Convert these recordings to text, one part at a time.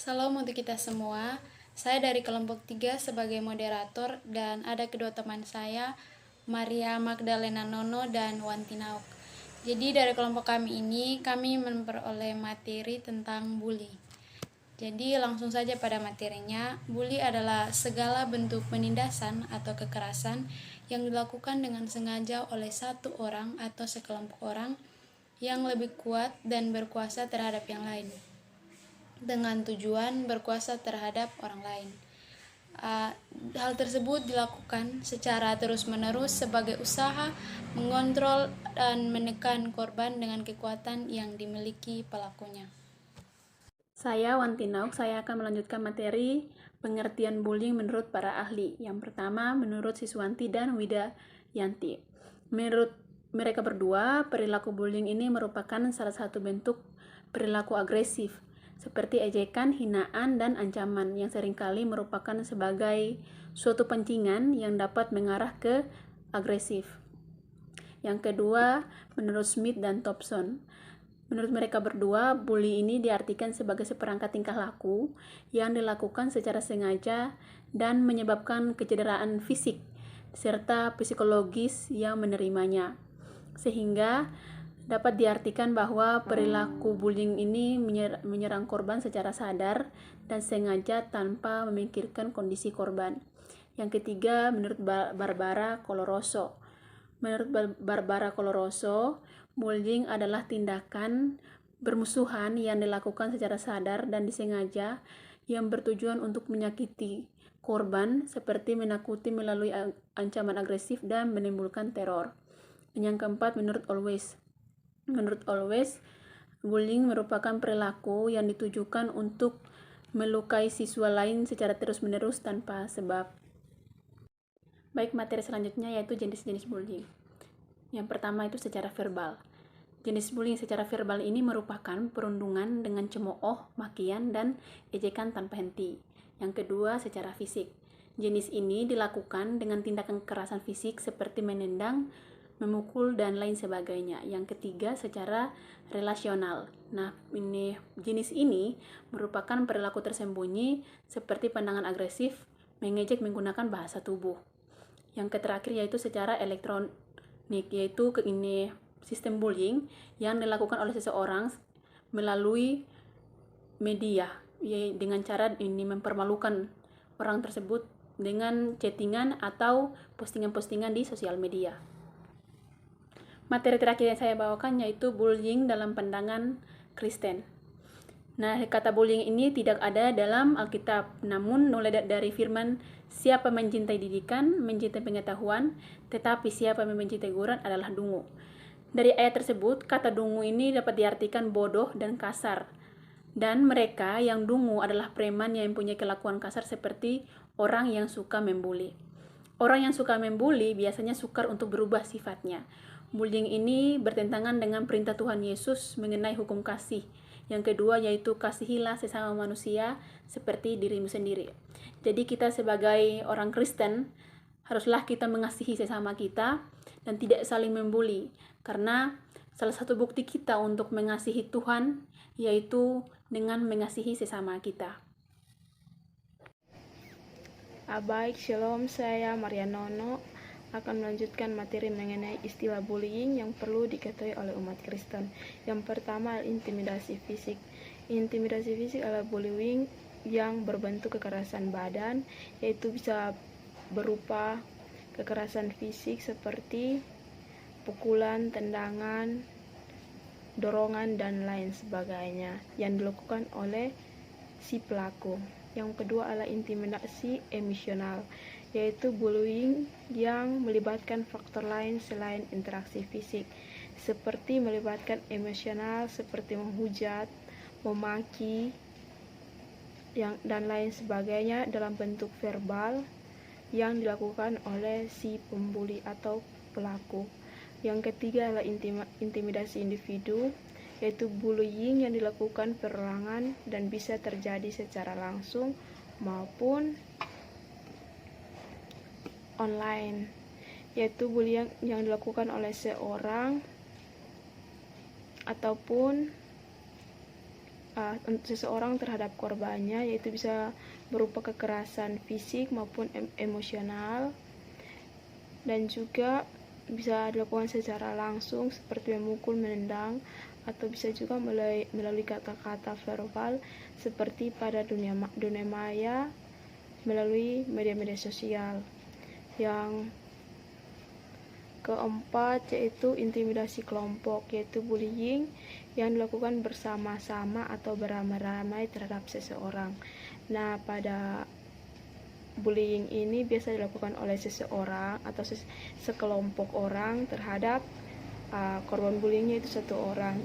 Salam untuk kita semua. Saya dari kelompok 3 sebagai moderator dan ada kedua teman saya, Maria Magdalena Nono dan Wanti Nauk. Jadi dari kelompok kami ini kami memperoleh materi tentang bully. Jadi langsung saja pada materinya. Bully adalah segala bentuk penindasan atau kekerasan yang dilakukan dengan sengaja oleh satu orang atau sekelompok orang yang lebih kuat dan berkuasa terhadap yang lain, dengan tujuan berkuasa terhadap orang lain. Hal tersebut dilakukan secara terus-menerus sebagai usaha mengontrol dan menekan korban dengan kekuatan yang dimiliki pelakunya. Saya Wanti Nauk, saya akan melanjutkan materi pengertian bullying menurut para ahli. Yang pertama, menurut Siswanti dan Wida Yanti. Menurut mereka berdua, perilaku bullying ini merupakan salah satu bentuk perilaku agresif, seperti ejekan, hinaan, dan ancaman yang seringkali merupakan sebagai suatu pancingan yang dapat mengarah ke agresif. Yang kedua, menurut Smith dan Thompson, menurut mereka berdua, bully ini diartikan sebagai seperangkat tingkah laku yang dilakukan secara sengaja dan menyebabkan kecederaan fisik serta psikologis yang menerimanya. Sehingga dapat diartikan bahwa perilaku bullying ini menyerang korban secara sadar dan sengaja tanpa memikirkan kondisi korban. Yang ketiga, menurut Barbara Coloroso. Menurut Barbara Coloroso, bullying adalah tindakan bermusuhan yang dilakukan secara sadar dan disengaja yang bertujuan untuk menyakiti korban, seperti menakuti melalui ancaman agresif dan menimbulkan teror. Yang keempat, menurut Always, bullying merupakan perilaku yang ditujukan untuk melukai siswa lain secara terus-menerus tanpa sebab. Baik, materi selanjutnya yaitu jenis-jenis bullying. Yang pertama itu secara verbal. Jenis bullying secara verbal ini merupakan perundungan dengan cemooh, makian, dan ejekan tanpa henti. Yang kedua, secara fisik. Jenis ini dilakukan dengan tindakan kekerasan fisik seperti menendang, memukul, dan lain sebagainya. Yang ketiga, secara relasional. Nah, jenis ini merupakan perilaku tersembunyi seperti pandangan agresif, mengejek menggunakan bahasa tubuh. Yang terakhir yaitu secara elektronik, yaitu sistem bullying yang dilakukan oleh seseorang melalui media dengan cara mempermalukan orang tersebut dengan chattingan atau postingan-postingan di sosial media. Materi terakhir yang saya bawakan yaitu bullying dalam pandangan Kristen. Nah, kata bullying ini tidak ada dalam Alkitab, namun mulai dari firman, siapa mencintai didikan, mencintai pengetahuan, tetapi siapa membenci teguran adalah dungu. Dari ayat tersebut, kata dungu ini dapat diartikan bodoh dan kasar. Dan mereka yang dungu adalah preman yang mempunyai kelakuan kasar seperti orang yang suka membuli. Orang yang suka membuli biasanya sukar untuk berubah sifatnya. Bullying ini bertentangan dengan perintah Tuhan Yesus mengenai hukum kasih. Yang kedua yaitu kasihilah sesama manusia seperti dirimu sendiri. Jadi kita sebagai orang Kristen haruslah kita mengasihi sesama kita dan tidak saling membuli, karena salah satu bukti kita untuk mengasihi Tuhan yaitu dengan mengasihi sesama kita. Baik, shalom, saya Maria Nono akan melanjutkan materi mengenai istilah bullying yang perlu diketahui oleh umat Kristen. Yang pertama, intimidasi fisik. Intimidasi fisik adalah bullying yang berbentuk kekerasan badan, yaitu bisa berupa kekerasan fisik seperti pukulan, tendangan, dorongan, dan lain sebagainya yang dilakukan oleh si pelaku. Yang kedua adalah intimidasi emosional, yaitu bullying yang melibatkan faktor lain selain interaksi fisik, seperti melibatkan emosional seperti menghujat, memaki, dan lain sebagainya dalam bentuk verbal yang dilakukan oleh si pembuli atau pelaku. Yang ketiga adalah intimidasi individu, yaitu bullying yang dilakukan perorangan dan bisa terjadi secara langsung maupun online, yaitu bullying yang dilakukan oleh seorang ataupun seseorang terhadap korbannya, yaitu bisa berupa kekerasan fisik maupun emosional, dan juga bisa dilakukan secara langsung seperti memukul, menendang, atau bisa juga melalui kata-kata verbal seperti pada dunia maya melalui media-media sosial. Yang keempat yaitu intimidasi kelompok, yaitu bullying yang dilakukan bersama-sama atau beramai-ramai terhadap seseorang. Nah, pada bullying ini biasa dilakukan oleh seseorang atau sekelompok orang terhadap korban bullyingnya itu satu orang.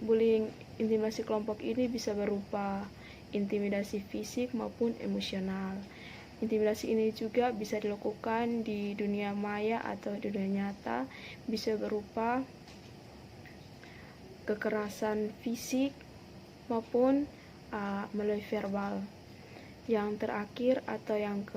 Bullying intimidasi kelompok ini bisa berupa intimidasi fisik maupun emosional. Intimidasi ini juga bisa dilakukan di dunia maya atau di dunia nyata, bisa berupa kekerasan fisik maupun melalui verbal. Yang terakhir atau yang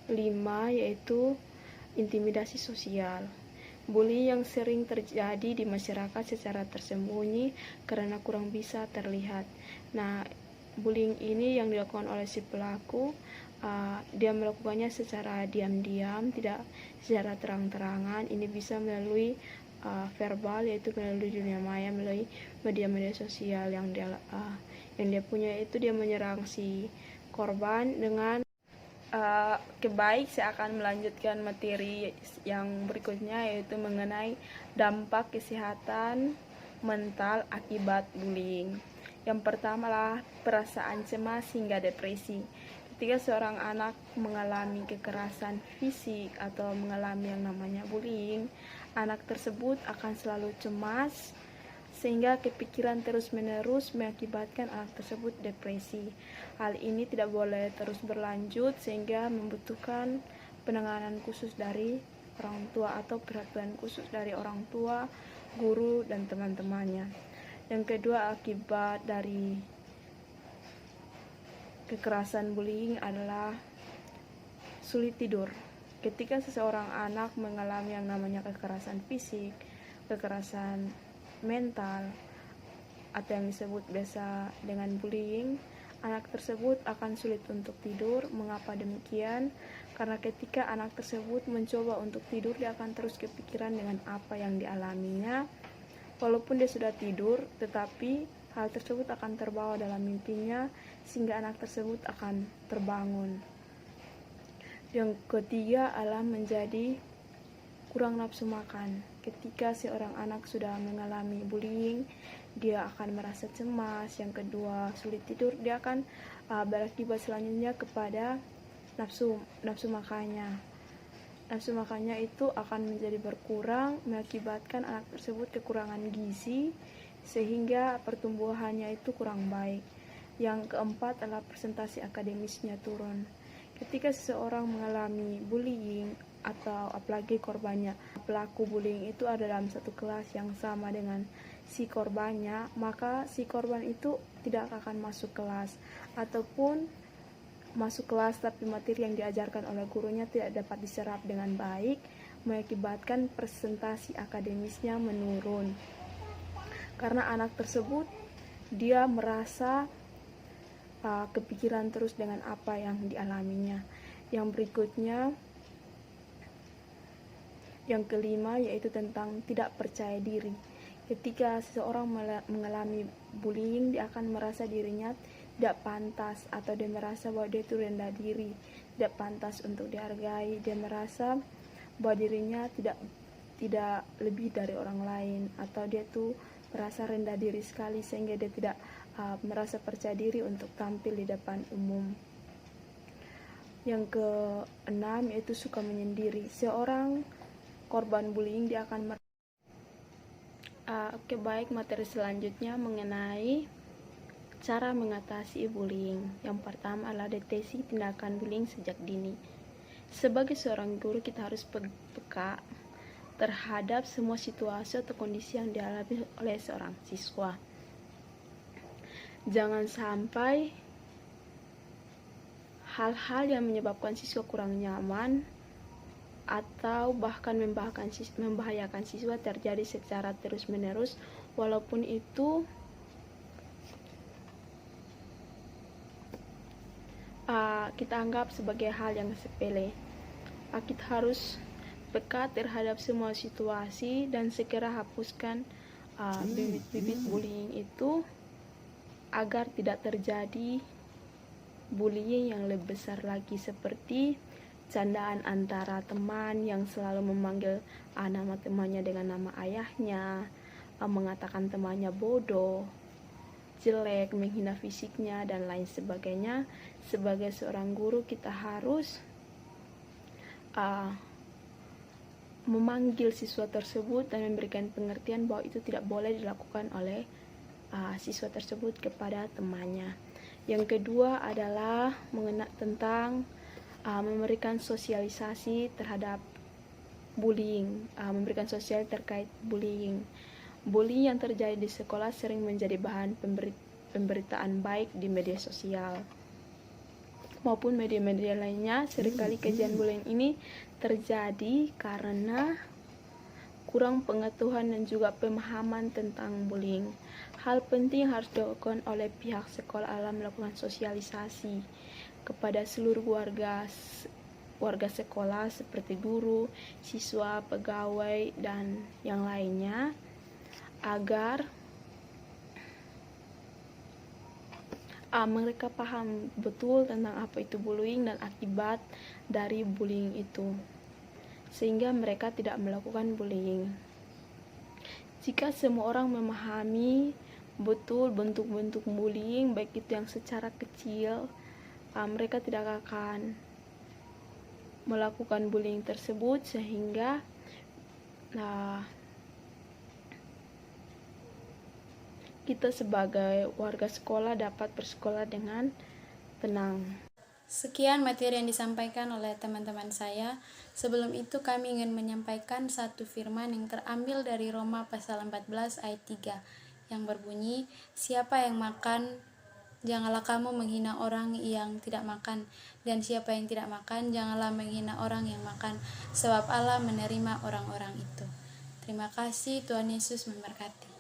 kelima yaitu intimidasi sosial. Bullying yang sering terjadi di masyarakat secara tersembunyi karena kurang bisa terlihat. Nah, bullying ini yang dilakukan oleh si pelaku, dia melakukannya secara diam-diam, tidak secara terang-terangan. Ini bisa melalui verbal, yaitu melalui dunia maya, melalui media-media sosial yang dia punya. Itu dia menyerang si korban dengan baik. Saya akan melanjutkan materi yang berikutnya, yaitu mengenai dampak kesehatan mental akibat bullying. Yang pertama adalah perasaan cemas hingga depresi. Ketika seorang anak mengalami kekerasan fisik atau mengalami yang namanya bullying, anak tersebut akan selalu cemas sehingga kepikiran terus-menerus mengakibatkan anak tersebut depresi. Hal ini tidak boleh terus berlanjut sehingga membutuhkan penanganan khusus dari orang tua atau perhatian khusus dari orang tua, guru, dan teman-temannya. Yang kedua, akibat dari kekerasan bullying adalah sulit tidur. Ketika seseorang anak mengalami yang namanya kekerasan fisik, kekerasan mental, atau yang disebut biasa dengan bullying, anak tersebut akan sulit untuk tidur. Mengapa demikian? Karena ketika anak tersebut mencoba untuk tidur, dia akan terus kepikiran dengan apa yang dialaminya. Walaupun dia sudah tidur, tetapi hal tersebut akan terbawa dalam mimpinya sehingga anak tersebut akan terbangun. Yang ketiga adalah menjadi kurang nafsu makan. Ketika seorang anak sudah mengalami bullying, dia akan merasa cemas. Yang kedua, sulit tidur. Dia akan berakibat selanjutnya kepada nafsu makannya. Nafsu makannya itu akan menjadi berkurang, mengakibatkan anak tersebut kekurangan gizi sehingga pertumbuhannya itu kurang baik. Yang keempat adalah presentasi akademisnya turun. Ketika seseorang mengalami bullying atau apalagi korbannya, pelaku bullying itu ada dalam satu kelas yang sama dengan si korbannya, maka si korban itu tidak akan masuk kelas, ataupun masuk kelas tapi materi yang diajarkan oleh gurunya tidak dapat diserap dengan baik, mengakibatkan presentasi akademisnya menurun. Karena anak tersebut dia merasa kepikiran terus dengan apa yang dialaminya. Yang berikutnya, yang kelima, yaitu tentang tidak percaya diri. Ketika seseorang mengalami bullying, dia akan merasa dirinya tidak pantas, atau dia merasa bahwa dia itu rendah diri, tidak pantas untuk dihargai. Dia merasa bahwa dirinya tidak lebih dari orang lain, atau dia itu merasa rendah diri sekali sehingga dia tidak merasa percaya diri untuk tampil di depan umum. Yang keenam yaitu suka menyendiri. Seorang korban bullying dia akan baik, materi selanjutnya mengenai cara mengatasi bullying. Yang pertama adalah deteksi tindakan bullying sejak dini. Sebagai seorang guru, kita harus peka terhadap semua situasi atau kondisi yang dialami oleh seorang siswa. Jangan sampai hal-hal yang menyebabkan siswa kurang nyaman atau bahkan membahayakan siswa terjadi secara terus-menerus, walaupun itu kita anggap sebagai hal yang sepele. Kita harus peka terhadap semua situasi dan segera hapuskan bibit-bibit bullying itu agar tidak terjadi bullying yang lebih besar lagi, seperti candaan antara teman yang selalu memanggil nama temannya dengan nama ayahnya, mengatakan temannya bodoh, jelek, menghina fisiknya, dan lain sebagainya. Sebagai seorang guru, kita harus memanggil siswa tersebut dan memberikan pengertian bahwa itu tidak boleh dilakukan oleh siswa tersebut kepada temannya. Yang kedua adalah mengenai tentang memberikan sosialisasi terhadap bullying, memberikan sosial terkait bullying. Bullying yang terjadi di sekolah sering menjadi bahan pemberitaan baik di media sosial maupun media-media lainnya. Seringkali kejadian bullying ini terjadi karena kurang pengetahuan dan juga pemahaman tentang bullying. Hal penting harus dilakukan oleh pihak sekolah adalah melakukan sosialisasi kepada seluruh warga sekolah seperti guru, siswa, pegawai, dan yang lainnya, agar mereka paham betul tentang apa itu bullying dan akibat dari bullying itu, sehingga mereka tidak melakukan bullying. Jika semua orang memahami betul bentuk-bentuk bullying, baik itu yang secara kecil, mereka tidak akan melakukan bullying tersebut, sehingga kita sebagai warga sekolah dapat bersekolah dengan tenang. Sekian materi yang disampaikan oleh teman-teman saya. Sebelum itu kami ingin menyampaikan satu firman yang terambil dari Roma pasal 14 ayat 3 yang berbunyi, "Siapa yang makan, janganlah kamu menghina orang yang tidak makan, dan siapa yang tidak makan, janganlah menghina orang yang makan, sebab Allah menerima orang-orang itu." Terima kasih, Tuhan Yesus memberkati.